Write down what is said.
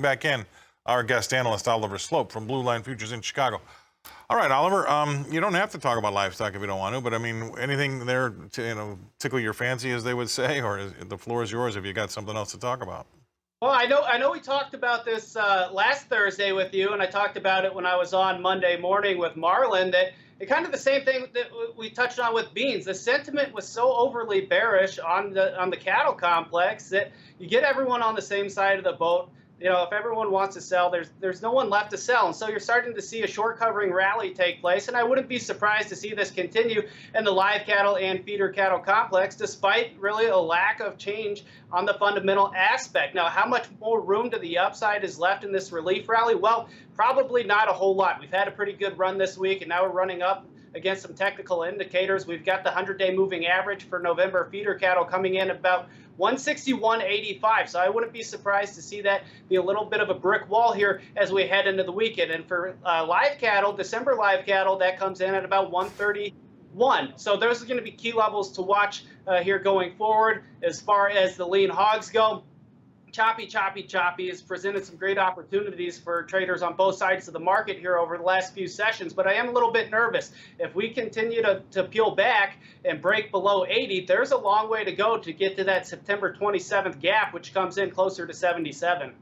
Back in, our guest analyst, Oliver Slope from Blue Line Futures in Chicago. All right, Oliver, you don't have to talk about livestock if you don't want to, but I mean, anything there to, tickle your fancy, as they would say, or the floor is yours if you got something else to talk about. Well, I know we talked about this last Thursday with you, and I talked about it when I was on Monday morning with Marlon. That it kind of the same thing that we touched on with beans. The sentiment was so overly bearish on the cattle complex that you get everyone on the same side of the boat. If everyone wants to sell, there's no one left to sell, and so you're starting to see a short covering rally take place. And I wouldn't be surprised to see this continue in the live cattle and feeder cattle complex, despite really a lack of change on the fundamental aspect. Now, how much more room to the upside is left in this relief rally? Well, probably not a whole lot. We've had a pretty good run this week, and now we're running up against some technical indicators. We've got the 100-day moving average for November feeder cattle coming in about 161.85. So I wouldn't be surprised to see that be a little bit of a brick wall here as we head into the weekend. And for live cattle, December live cattle, that comes in at about 131. So those are going to be key levels to watch here going forward. As far as the lean hogs go, choppy has presented some great opportunities for traders on both sides of the market here over the last few sessions, but I am a little bit nervous. If we continue to peel back and break below 80, there's a long way to go to get to that September 27th gap, which comes in closer to 77.